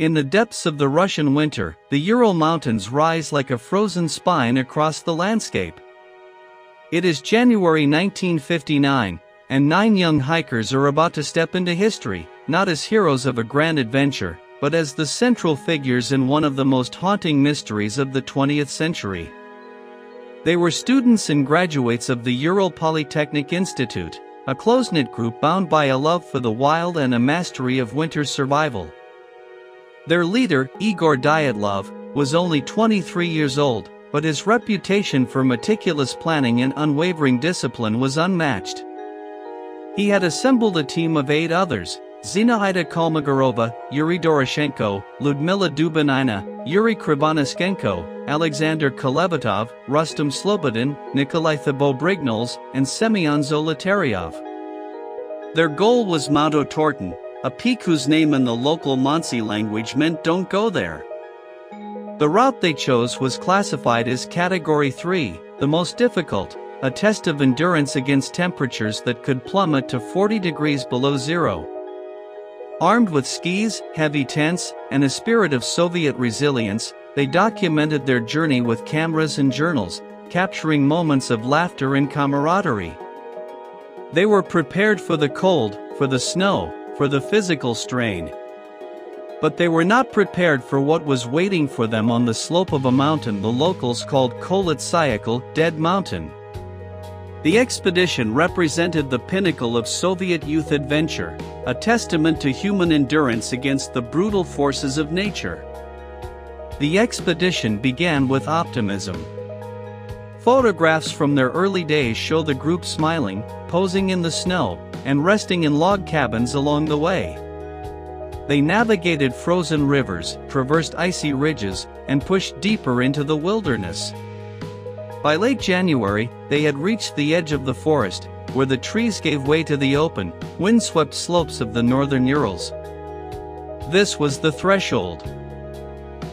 In the depths of the Russian winter, the Ural Mountains rise like a frozen spine across the landscape. It is January 1959, and 9 young hikers are about to step into history, not as heroes of a grand adventure, but as the central figures in one of the most haunting mysteries of the 20th century. They were students and graduates of the Ural Polytechnic Institute, a close-knit group bound by a love for the wild and a mastery of winter survival. Their leader, Igor Dyatlov, was only 23 years old, but his reputation for meticulous planning and unwavering discipline was unmatched. He had assembled a team of 8 others: Zinaida Kolmogorova, Yuri Doroshenko, Ludmila Dubinina, Yuri Krivonishenko, Alexander Kolevatov, Rustam Slobodin, Nikolai Thibault-Brignoles, and Semyon Zolotaryov. Their goal was Mount Otorten, a peak whose name in the local Mansi language meant "don't go there." The route they chose was classified as Category 3, the most difficult, a test of endurance against temperatures that could plummet to 40 degrees below zero. Armed with skis, heavy tents, and a spirit of Soviet resilience, they documented their journey with cameras and journals, capturing moments of laughter and camaraderie. They were prepared for the cold, for the snow, for the physical strain. But they were not prepared for what was waiting for them on the slope of a mountain the locals called Kholat Syakhl, Dead Mountain. The expedition represented the pinnacle of Soviet youth adventure, a testament to human endurance against the brutal forces of nature. The expedition began with optimism. Photographs from their early days show the group smiling, posing in the snow, and resting in log cabins along the way. They navigated frozen rivers, traversed icy ridges, and pushed deeper into the wilderness. By late January, they had reached the edge of the forest, where the trees gave way to the open, windswept slopes of the northern Urals. This was the threshold.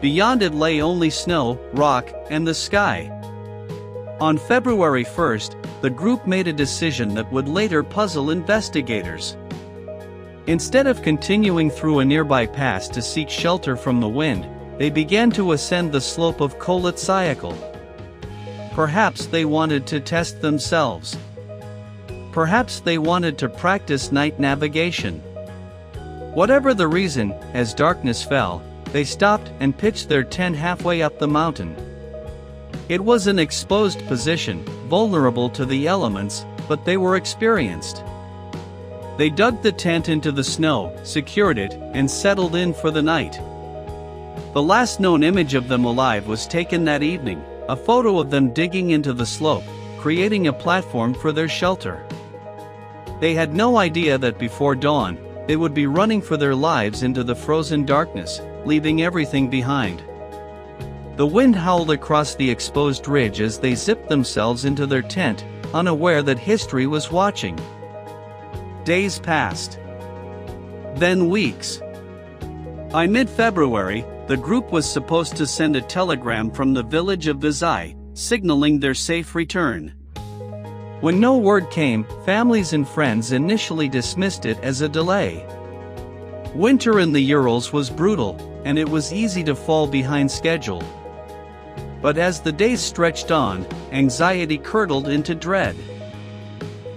Beyond it lay only snow, rock, and the sky. On February 1st, the group made a decision that would later puzzle investigators. Instead of continuing through a nearby pass to seek shelter from the wind, they began to ascend the slope of Kholat Syakhl. Perhaps they wanted to test themselves. Perhaps they wanted to practice night navigation. Whatever the reason, as darkness fell, they stopped and pitched their tent halfway up the mountain. It was an exposed position, vulnerable to the elements, but they were experienced. They dug the tent into the snow, secured it, and settled in for the night. The last known image of them alive was taken that evening, a photo of them digging into the slope, creating a platform for their shelter. They had no idea that before dawn, they would be running for their lives into the frozen darkness, leaving everything behind. The wind howled across the exposed ridge as they zipped themselves into their tent, unaware that history was watching. Days passed. Then weeks. By mid-February, the group was supposed to send a telegram from the village of Vizhai, signaling their safe return. When no word came, families and friends initially dismissed it as a delay. Winter in the Urals was brutal, and it was easy to fall behind schedule. But as the days stretched on, anxiety curdled into dread.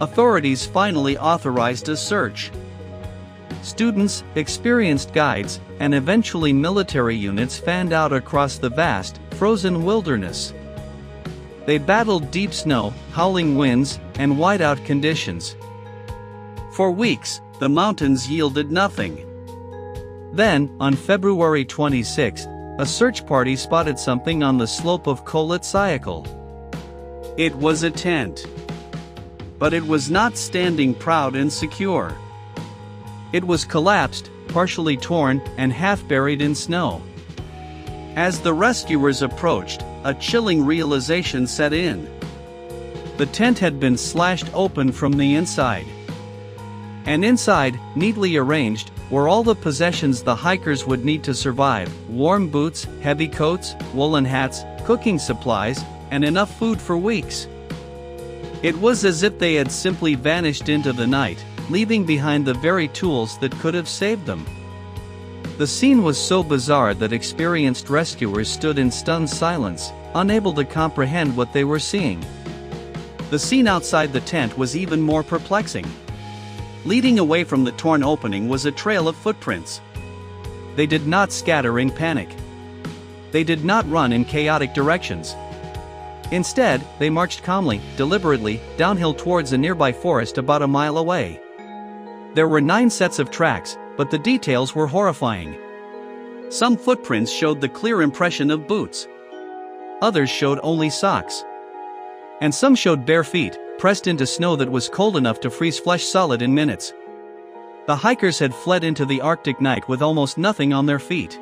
Authorities finally authorized a search. Students, experienced guides, and eventually military units fanned out across the vast, frozen wilderness. They battled deep snow, howling winds, and whiteout conditions. For weeks, the mountains yielded nothing. Then, on February 26, a search party spotted something on the slope of Kholat Syakhl. It was a tent. But it was not standing proud and secure. It was collapsed, partially torn, and half buried in snow. As the rescuers approached, a chilling realization set in. The tent had been slashed open from the inside. And inside, neatly arranged, were all the possessions the hikers would need to survive: warm boots, heavy coats, woolen hats, cooking supplies, and enough food for weeks. It was as if they had simply vanished into the night, leaving behind the very tools that could have saved them. The scene was so bizarre that experienced rescuers stood in stunned silence, unable to comprehend what they were seeing. The scene outside the tent was even more perplexing. Leading away from the torn opening was a trail of footprints. They did not scatter in panic. They did not run in chaotic directions. Instead, they marched calmly, deliberately, downhill towards a nearby forest about a mile away. There were 9 sets of tracks, but the details were horrifying. Some footprints showed the clear impression of boots. Others showed only socks. And some showed bare feet, pressed into snow that was cold enough to freeze flesh solid in minutes. The hikers had fled into the Arctic night with almost nothing on their feet.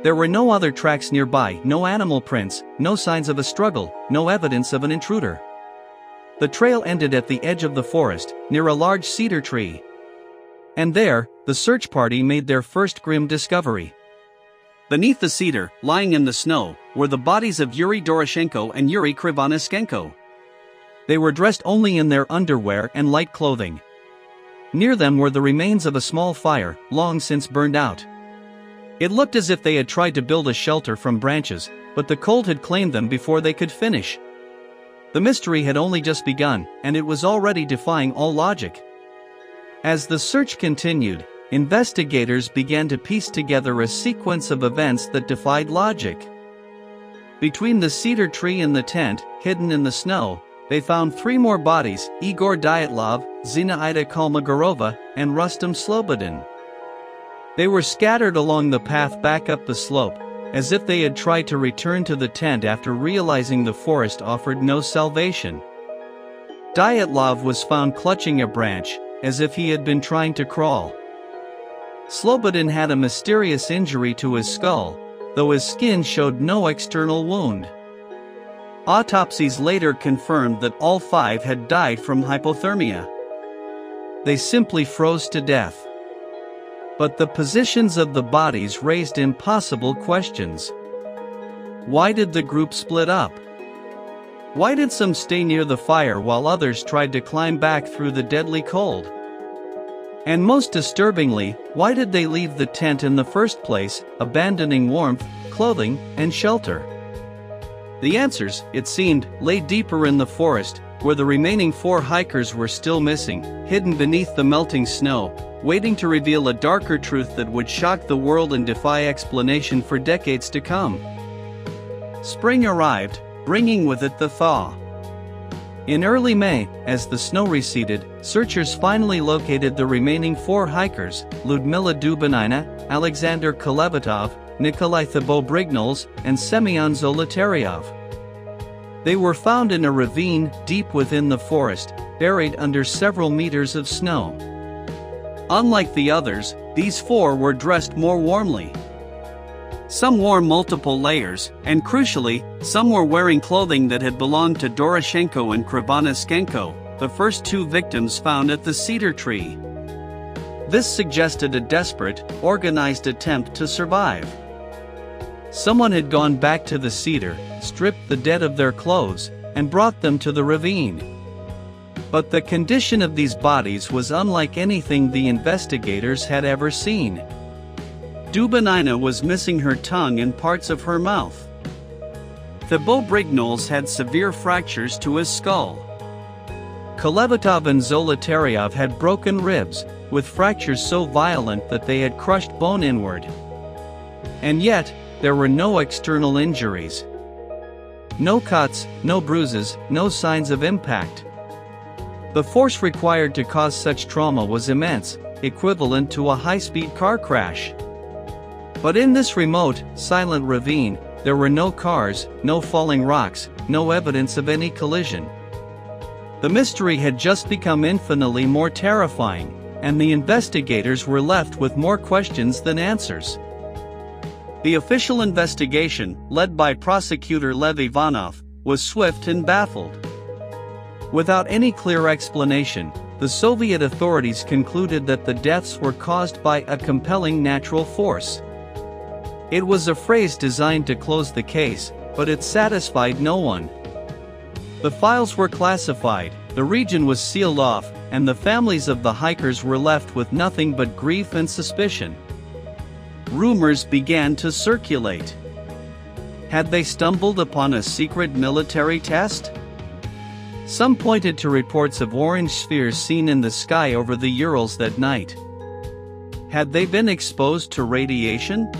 There were no other tracks nearby, no animal prints, no signs of a struggle, no evidence of an intruder. The trail ended at the edge of the forest, near a large cedar tree. And there, the search party made their first grim discovery. Beneath the cedar, lying in the snow, were the bodies of Yuri Doroshenko and Yuri Krivonishenko. They were dressed only in their underwear and light clothing. Near them were the remains of a small fire, long since burned out. It looked as if they had tried to build a shelter from branches, but the cold had claimed them before they could finish. The mystery had only just begun, and it was already defying all logic. As the search continued, investigators began to piece together a sequence of events that defied logic. Between the cedar tree and the tent, hidden in the snow, they found 3 more bodies: Igor Dyatlov, Zinaida Kolmogorova, and Rustam Slobodin. They were scattered along the path back up the slope, as if they had tried to return to the tent after realizing the forest offered no salvation. Dyatlov was found clutching a branch, as if he had been trying to crawl. Slobodin had a mysterious injury to his skull, though his skin showed no external wound. Autopsies later confirmed that all 5 had died from hypothermia. They simply froze to death. But the positions of the bodies raised impossible questions. Why did the group split up? Why did some stay near the fire while others tried to climb back through the deadly cold? And most disturbingly, why did they leave the tent in the first place, abandoning warmth, clothing, and shelter? The answers, it seemed, lay deeper in the forest, where the remaining 4 hikers were still missing, hidden beneath the melting snow, waiting to reveal a darker truth that would shock the world and defy explanation for decades to come. Spring arrived, bringing with it the thaw. In early May, as the snow receded, searchers finally located the remaining 4 hikers: Ludmila Dubinina, Alexander Kolevatov, Nikolai Thibault-Brignoles, and Semyon Zolotaryov. They were found in a ravine deep within the forest, buried under several meters of snow. Unlike the others, these 4 were dressed more warmly. Some wore multiple layers, and crucially, some were wearing clothing that had belonged to Doroshenko and Krivonishenko, the first 2 victims found at the cedar tree. This suggested a desperate, organized attempt to survive. Someone had gone back to the cedar, stripped the dead of their clothes, and brought them to the ravine. But the condition of these bodies was unlike anything the investigators had ever seen. Dubinina was missing her tongue and parts of her mouth. Thibault-Brignoles had severe fractures to his skull. Kolevatov and Zolotaryov had broken ribs, with fractures so violent that they had crushed bone inward. And yet, there were no external injuries. No cuts, no bruises, no signs of impact. The force required to cause such trauma was immense, equivalent to a high-speed car crash. But in this remote, silent ravine, there were no cars, no falling rocks, no evidence of any collision. The mystery had just become infinitely more terrifying, and the investigators were left with more questions than answers. The official investigation, led by prosecutor Lev Ivanov, was swift and baffled. Without any clear explanation, the Soviet authorities concluded that the deaths were caused by a compelling natural force. It was a phrase designed to close the case, but it satisfied no one. The files were classified, the region was sealed off, and the families of the hikers were left with nothing but grief and suspicion. rumors began to circulate. Had they stumbled upon a secret military test? Some pointed to reports of orange spheres seen in the sky over the Urals that night. Had they been exposed to radiation?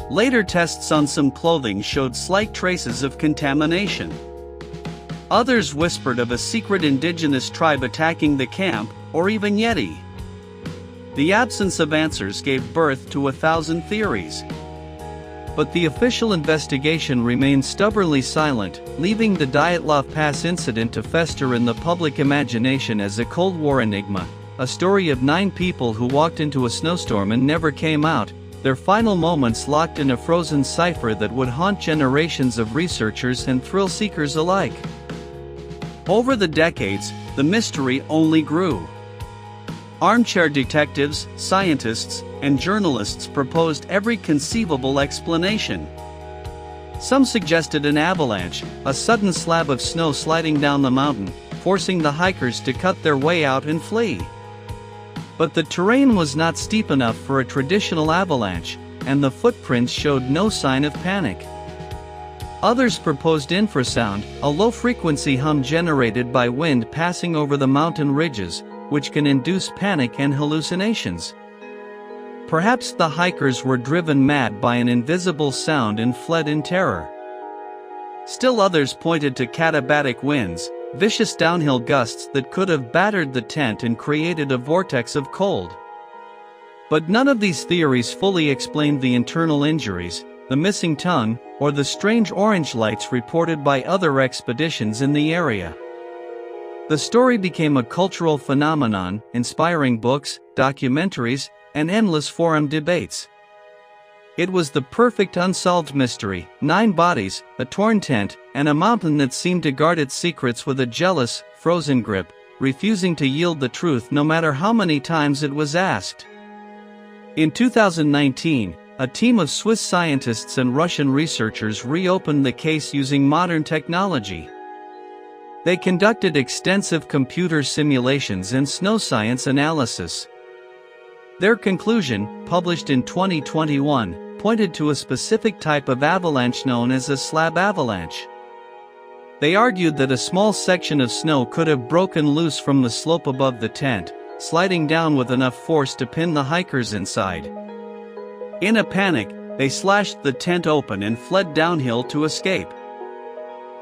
Later tests on some clothing showed slight traces of contamination. Others whispered of a secret indigenous tribe attacking the camp, or even Yeti. The absence of answers gave birth to 1,000 theories. But the official investigation remained stubbornly silent, leaving the Dyatlov Pass incident to fester in the public imagination as a Cold War enigma, a story of 9 people who walked into a snowstorm and never came out, their final moments locked in a frozen cipher that would haunt generations of researchers and thrill-seekers alike. Over the decades, the mystery only grew. Armchair detectives, scientists, and journalists proposed every conceivable explanation. Some suggested an avalanche, a sudden slab of snow sliding down the mountain, forcing the hikers to cut their way out and flee. But the terrain was not steep enough for a traditional avalanche, and the footprints showed no sign of panic. Others proposed infrasound, a low-frequency hum generated by wind passing over the mountain ridges, which can induce panic and hallucinations. Perhaps the hikers were driven mad by an invisible sound and fled in terror. Still others pointed to katabatic winds, vicious downhill gusts that could have battered the tent and created a vortex of cold. But none of these theories fully explained the internal injuries, the missing tongue, or the strange orange lights reported by other expeditions in the area. The story became a cultural phenomenon, inspiring books, documentaries, and endless forum debates. It was the perfect unsolved mystery: 9 bodies, a torn tent, and a mountain that seemed to guard its secrets with a jealous, frozen grip, refusing to yield the truth no matter how many times it was asked. In 2019, a team of Swiss scientists and Russian researchers reopened the case using modern technology. They conducted extensive computer simulations and snow science analysis. Their conclusion, published in 2021, pointed to a specific type of avalanche known as a slab avalanche. They argued that a small section of snow could have broken loose from the slope above the tent, sliding down with enough force to pin the hikers inside. In a panic, they slashed the tent open and fled downhill to escape.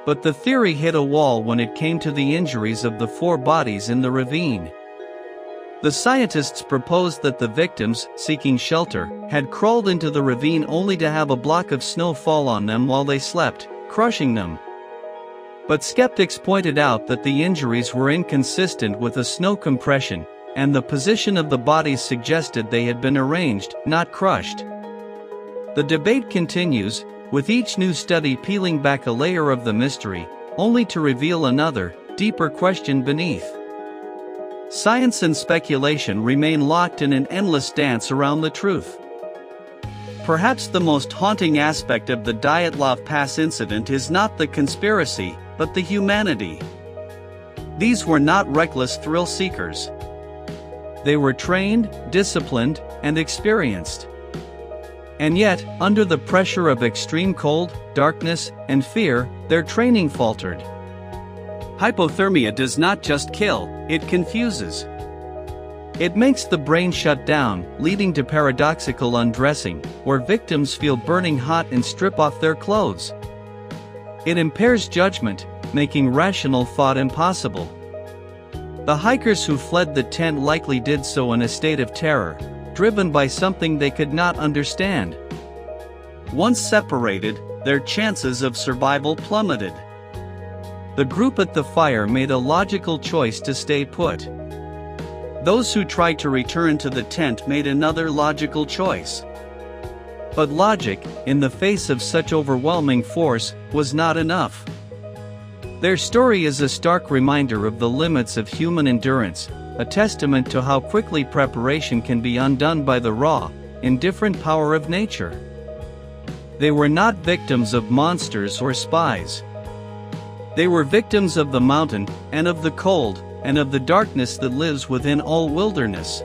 But the theory hit a wall when it came to the injuries of the 4 bodies in the ravine. The scientists proposed that the victims, seeking shelter, had crawled into the ravine only to have a block of snow fall on them while they slept, crushing them. But skeptics pointed out that the injuries were inconsistent with the snow compression, and the position of the bodies suggested they had been arranged, not crushed. The debate continues, with each new study peeling back a layer of the mystery, only to reveal another, deeper question beneath. Science and speculation remain locked in an endless dance around the truth. Perhaps the most haunting aspect of the Dyatlov Pass incident is not the conspiracy, but the humanity. These were not reckless thrill seekers. They were trained, disciplined, and experienced. And yet, under the pressure of extreme cold, darkness, and fear, their training faltered. Hypothermia does not just kill, it confuses. It makes the brain shut down, leading to paradoxical undressing, where victims feel burning hot and strip off their clothes. It impairs judgment, making rational thought impossible. The hikers who fled the tent likely did so in a state of terror, driven by something they could not understand. Once separated, their chances of survival plummeted. The group at the fire made a logical choice to stay put. Those who tried to return to the tent made another logical choice. But logic, in the face of such overwhelming force, was not enough. Their story is a stark reminder of the limits of human endurance, a testament to how quickly preparation can be undone by the raw, indifferent power of nature. They were not victims of monsters or spies. They were victims of the mountain, and of the cold, and of the darkness that lives within all wilderness.